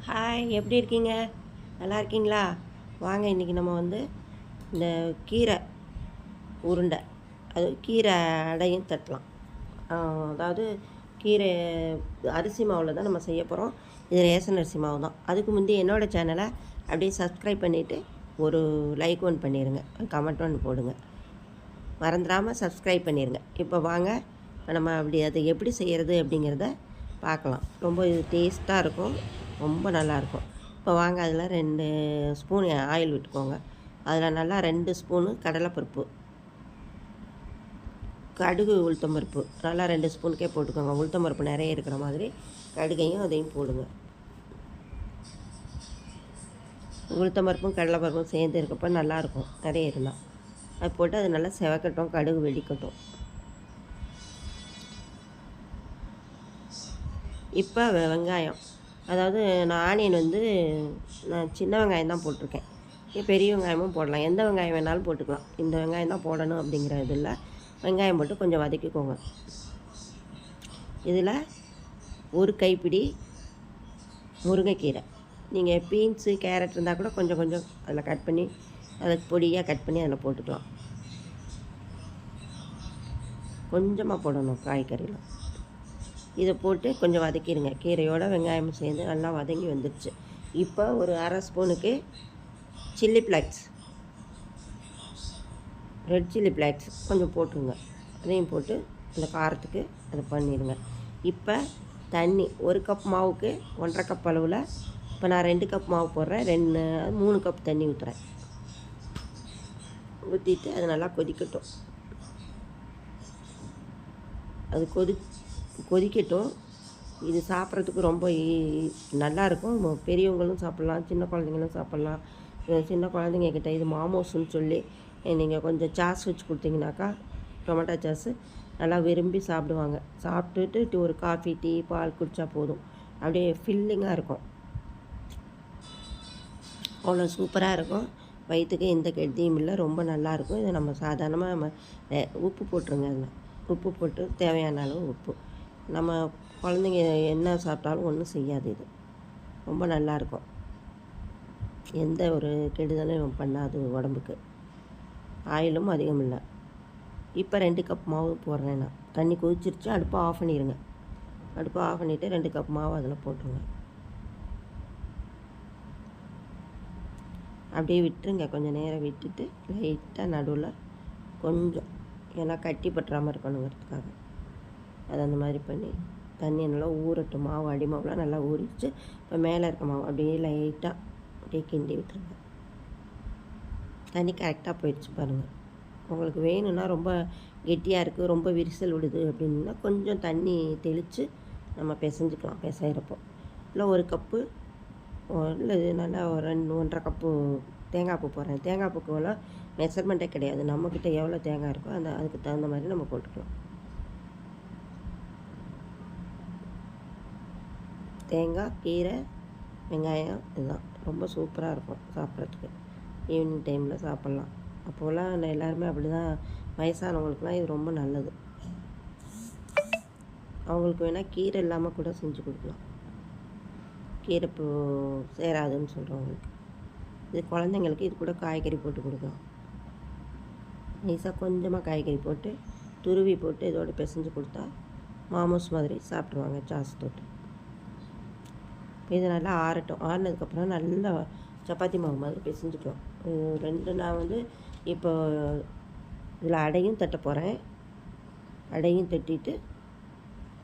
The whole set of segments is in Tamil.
ஹாய், எப்படி இருக்கீங்க? நல்லா இருக்கீங்களா? வாங்க இன்றைக்கி நம்ம இந்த கீரை உருண்டை, அது கீரை அடையும் தட்டலாம். அதாவது கீரை அரிசி மாவில் தான் நம்ம செய்ய போகிறோம். இது ரேஷன் அரிசி மாவு தான். அதுக்கு முந்தி என்னோடய சேனலை அப்படியே சப்ஸ்கிரைப் பண்ணிவிட்டு ஒரு லைக் ஒன்று பண்ணிடுங்க, கமெண்ட் ஒன்று போடுங்க. மறந்துடாமல் சப்ஸ்கிரைப் பண்ணிடுங்க. இப்போ வாங்க, நம்ம அதை எப்படி செய்கிறது அப்படிங்கிறத பார்க்கலாம். ரொம்ப இது டேஸ்ட்டாக இருக்கும், ரொம்ப நல்லாயிருக்கும். இப்போ வாங்க, அதில் 2 ஸ்பூன் ஆயில் விட்டுக்கோங்க. அதில் நல்லா 2 ஸ்பூனு கடலைப்பருப்பு, கடுகு, உளுத்தம்பருப்பு நல்லா 2 ஸ்பூனுக்கே போட்டுக்கோங்க. உளுத்தம்பருப்பு நிறைய இருக்கிற மாதிரி கடுகையும் அதையும் போடுங்க. உளுத்தம்பருப்பும் கடலைப்பருப்பும் சேர்ந்து இருக்கப்போ நல்லாயிருக்கும், நிறைய இருந்தால். அது போட்டு அது நல்லா செவக்கட்டும், கடுகு வெடிக்கட்டும். இப்போ வெங்காயம், அதாவது நான் ஆனியன் நான் சின்ன வெங்காயம் தான் போட்டிருக்கேன். பெரிய வெங்காயமும் போடலாம், எந்த வெங்காயம் வேணாலும் போட்டுக்கலாம். இந்த வெங்காயம் தான் போடணும் அப்படிங்கிற இதில் வெங்காயம் போட்டு கொஞ்சம் வதக்கிக்கோங்க. இதில் ஒரு கைப்பிடி முருங்கைக்கீரை, நீங்கள் பீன்ஸு கேரட் இருந்தால் கூட கொஞ்சம் கொஞ்சம் அதில் கட் பண்ணி, அதை பொடியாக கட் பண்ணி அதில் போட்டுக்கலாம். கொஞ்சமாக போடணும் காய்கறியில். இதை போட்டு கொஞ்சம் வதக்கிடுங்க. கீரையோட வெங்காயமும் சேர்ந்து நல்லா வதங்கி வந்துடுச்சு. இப்போ ஒரு அரை ஸ்பூனுக்கு chilli flakes, red chilli flakes கொஞ்சம் போட்டுருங்க. அதையும் போட்டு அந்த காரத்துக்கு அதை பண்ணிடுங்க. இப்போ தண்ணி, ஒரு கப் மாவுக்கு 1.5 கப் அளவில், இப்போ நான் 2 கப் மாவு போடுறேன், 3 கப் தண்ணி ஊற்றுறேன். ஊற்றிட்டு அது நல்லா கொதிக்கட்டும். அது கொதிக்கட்டும். இது சாப்பிட்றதுக்கு ரொம்ப நல்லாயிருக்கும். பெரியவங்களும் சாப்பிட்லாம், சின்ன குழந்தைங்களும் சாப்பிட்லாம். சின்ன குழந்தைங்கக்கிட்ட இது மாமோஸ்ன்னு சொல்லி நீங்கள் கொஞ்சம் சாஸ் வச்சு கொடுத்தீங்கனாக்கா, டொமேட்டோ சாஸு நல்லா விரும்பி சாப்பிடுவாங்க. சாப்பிட்டுட்டு ஒரு காஃபி, டீ, பால் குடித்தா போதும். அப்படியே ஃபில்லிங்காக இருக்கும், அவ்வளோ சூப்பராக இருக்கும். வயிற்றுக்கு எந்த கெடுதியும் இல்லை, ரொம்ப நல்லாயிருக்கும். இதை நம்ம சாதாரணமாக உப்பு போட்டுருங்க. அதில் உப்பு போட்டு தேவையான அளவு உப்பு. நம்ம குழந்தைங்க என்ன சாப்பிட்டாலும் ஒன்றும் செய்யாது. இது ரொம்ப நல்லாயிருக்கும், எந்த ஒரு கெடுதலும் பண்ணாது உடம்புக்கு. ஆயிலும் அதிகம் இல்லை. இப்போ 2 கப் மாவு போடுறேன் நான். தண்ணி கொதிச்சிருச்சு, அடுப்பை ஆஃப் பண்ணிடுங்க. அடுப்பை ஆஃப் பண்ணிவிட்டு 2 கப் மாவு அதில் போட்டுருங்க. அப்படியே விட்டுருங்க, கொஞ்சம் நேரம் விட்டுட்டு லைட்டாக நடுவில் கொஞ்சம், ஏன்னா கட்டி பற்றாமல் இருக்கணுங்கிறதுக்காக அது அந்த மாதிரி பண்ணி தண்ணி நல்லா ஊறட்டும். மாவு அடிமாவுலாம் நல்லா ஊறிச்சு. இப்போ மேலே இருக்க மாவு அப்படியே லைட்டாக அப்படியே கிண்டி விட்டுருங்க. தண்ணி கரெக்டாக போயிடுச்சு பாருங்கள். உங்களுக்கு வேணும்னா ரொம்ப கெட்டியாக இருக்குது, ரொம்ப விரிசல் விடுது அப்படின்னா கொஞ்சம் தண்ணி தெளித்து நம்ம பிசைஞ்சிக்கலாம் பிசைகிறப்போ. இல்லை ஒரு கப்பு, இல்லை நல்லா ஒரு 1.5 கப்பு தேங்காய் பூ போடுறேன். தேங்காய் பூக்கெல்லாம் மெஷர்மெண்ட்டே கிடையாது, நம்மக்கிட்ட எவ்வளோ தேங்காய் இருக்கோ அதுக்கு தகுந்த மாதிரி நம்ம போட்டுக்கலாம். தேங்காய், கீரை, வெங்காயம் இதுதான் ரொம்ப சூப்பராக இருக்கும் சாப்பிட்றதுக்கு. ஈவினிங் டைமில் சாப்பிட்லாம். அப்போலாம் எல்லாருமே அப்படி தான், வயசானவங்களுக்குலாம் இது ரொம்ப நல்லது. அவங்களுக்கு வேணால் கீரை இல்லாமல் கூட செஞ்சு கொடுக்கலாம், கீரை சேராதுன்னு சொல்கிறவங்களுக்கு. இது குழந்தைங்களுக்கு இது கூட காய்கறி போட்டு கொடுக்கலாம். நைஸாக கொஞ்சமாக காய்கறி போட்டு துருவி போட்டு இதோடு பிசைஞ்சு கொடுத்தா மாமோஸ் மாதிரி சாப்பிட்ருவாங்க சாஸ் தொட்டு. இது நல்லா ஆறட்டும். ஆறினதுக்கப்புறம் நல்லா சப்பாத்தி மாவு மாதிரி பிசைஞ்சுக்கலாம். 2 நான் இப்போ இதில் அடையும் தட்ட போகிறேன். அடையும் தட்டிட்டு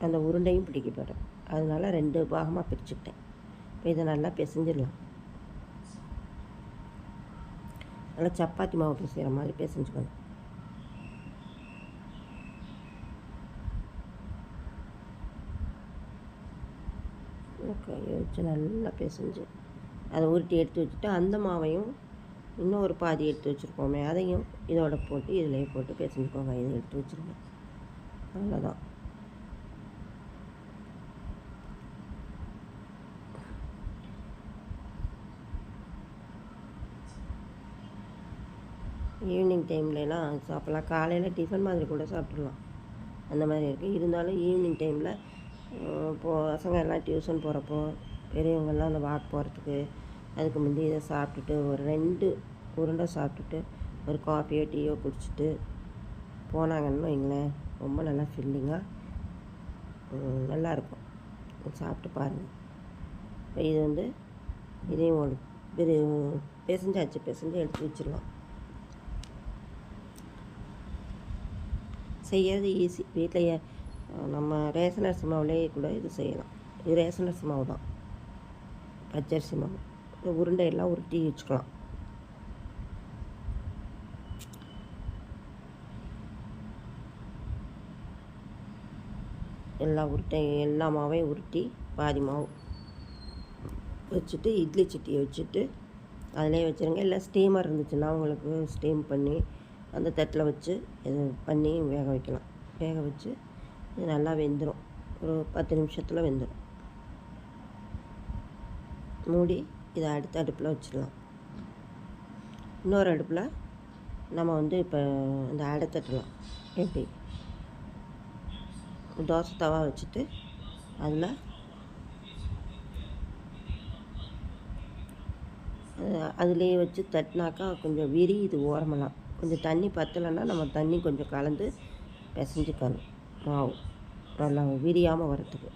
அந்த உருண்டையும் பிடிக்க போகிறேன். அதனால் 2 பாகமாக பிரிச்சுக்கிட்டேன். இப்போ இதை நல்லா பிசைஞ்சிடலாம். நல்லா சப்பாத்தி மாவு பிசைகிற மாதிரி பிசைஞ்சுக்கணும். கையை வச்சு நல்லா பிசைஞ்சு அதை உருட்டி எடுத்து வச்சுட்டு, அந்த மாவையும் இன்னும் ஒரு பாதி எடுத்து வச்சுருக்கோமே அதையும் இதோட போட்டு இதிலேயே போட்டு பிசைஞ்சுக்கோங்க. இதை எடுத்து வச்சுருங்க. அவ்வளோதான். ஈவினிங் டைம்லலாம் சாப்பிட்லாம். காலையில் டிஃபன் மாதிரி கூட சாப்பிட்றலாம், அந்த மாதிரி இருக்குது. இருந்தாலும் ஈவினிங் டைமில் பசங்க எல்லாம் டியூஷன் போகிறப்போ பெரியவங்கள்லாம் அந்த வாக் போகிறதுக்கு அதுக்கு முந்தி இதை சாப்பிட்டுட்டு ஒரு 2 உருண்டை சாப்பிட்டுட்டு ஒரு காஃபியோ டீயோ குடிச்சிட்டு போனாங்கன்னு வைங்களேன், ரொம்ப நல்லா ஃபில்லிங்காக நல்லாயிருக்கும். சாப்பிட்டு பாருங்கள். இப்போ இது வந்து இதையும் ஒரு பிசைஞ்சாச்சு, பிசைஞ்சு எடுத்து வச்சிடலாம். செய்யறது ஈஸி. வீட்டில் நம்ம ரேஷன் அரிசி மாவுலேயே கூட இது செய்யலாம். இது ரேஷன் அரிசி மாவு தான், பச்சரிசி மாவு. உருண்டையெல்லாம் உருட்டி வச்சுக்கலாம். எல்லா மாவையும் உருட்டி பாதி மாவு வச்சுட்டு இட்லி சட்டியை வச்சுட்டு அதிலே வச்சுருங்க. இல்லை ஸ்டீமர் இருந்துச்சுன்னா உங்களுக்கு ஸ்டீம் பண்ணி அந்த தட்டில் வச்சு இது பண்ணி வேக வைக்கலாம். வேக வச்சு இது நல்லா வெந்துடும். ஒரு 10 நிமிஷத்தில் வெந்துடும். மூடி இதை அடுத்த அடுப்பில் வச்சிடலாம். இன்னொரு அடுப்பில் நம்ம வந்து இப்போ இந்த அடை தட்டலாம். எப்படி தோசை தவா வச்சுட்டு அதில் அதுலேயே வச்சு தட்டினாக்கா கொஞ்சம் விரியுது ஓரமெல்லாம். கொஞ்சம் தண்ணி பற்றலைன்னா நம்ம தண்ணி கொஞ்சம் கலந்து பிசைஞ்சிக்கணும். மாவு நல்லா விரியாமல் வரத்துக்கு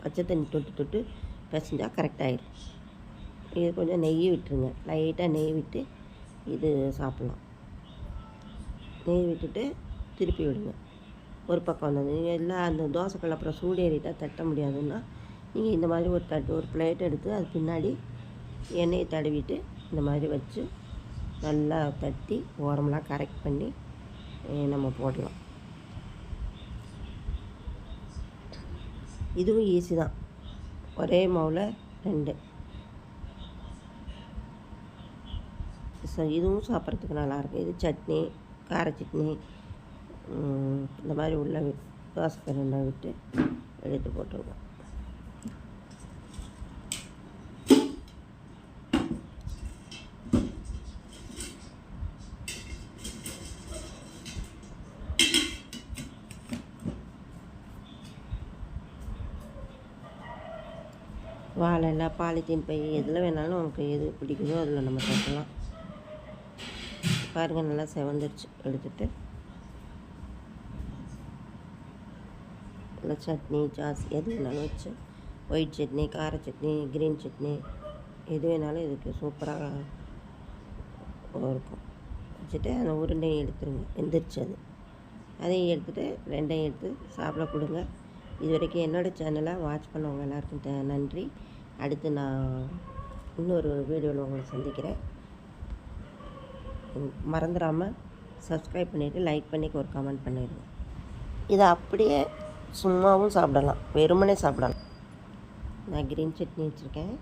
பச்சை தண்ணி தொட்டு பிசைஞ்சால் கரெக்டாகிடும். இது கொஞ்சம் நெய் விட்டுருங்க. லைட்டாக நெய் விட்டு இது சாப்பிட்லாம். நெய் விட்டுட்டு திருப்பி விடுங்க. ஒரு பக்கம் வந்தது எல்லாம் அந்த தோசைக்கல் அப்புறம் சூடேறிட்டால் தட்ட முடியாதுன்னா நீங்கள் இந்த மாதிரி ஒரு பிளேட் எடுத்து அது பின்னாடி எண்ணெயை தடவிட்டு இந்த மாதிரி வச்சு நல்லா தட்டி ஓரமெல்லாம் கரெக்ட் பண்ணி நம்ம போடலாம். இதுவும் ஈஸி தான். ஒரே மாவில் 2. இதுவும் சாப்பிட்றதுக்கு நல்லாயிருக்கும். இது சட்னி, கார சட்னி இந்த மாதிரி உள்ள தோசை கரண்டை விட்டு எடுத்து போட்டுருவோம். வாழை இல்லை, பாலித்தீன் பை, எதில் வேணாலும் நமக்கு எது பிடிக்குதோ அதில் நம்ம தட்டலாம். பாருங்கள், நல்லா செவந்துருச்சு. எடுத்துட்டு இல்லை சட்னி, சாஸ் எது வேணாலும் வச்சு ஒயிட் சட்னி, கார சட்னி, க்ரீன் சட்னி எது வேணாலும் இதுக்கு சூப்பராக இருக்கும். வச்சுட்டு அந்த உருண்டையை எடுத்துருங்க. வெந்துருச்சு அது. அதையும் எடுத்துகிட்டு 2ஐயும் எடுத்து சாப்பிட கொடுங்க. இது வரைக்கும் என்னோடய சேனலை வாட்ச் பண்ணவங்க எல்லாருக்கும் நன்றி. அடுத்து நான் இன்னொரு வீடியோவில் உங்களை சந்திக்கிறேன். மறந்துடாமல் சப்ஸ்கிரைப் பண்ணிவிட்டு லைக் பண்ணி ஒரு கமெண்ட் பண்ணிடுங்க. இதை அப்படியே சும்மாவும் சாப்பிடலாம், வெறுமனே சாப்பிடலாம். நான் க்ரீன் சட்னி வச்சுருக்கேன்.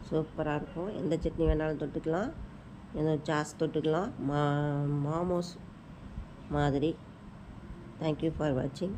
சூப்பராக இருக்கும். எந்த சட்னி வேணாலும் தொட்டுக்கலாம், எந்த சாஸ் தொட்டுக்கலாம். மாமோஸ் மாதிரி. தேங்க்யூ ஃபார் வாட்சிங்.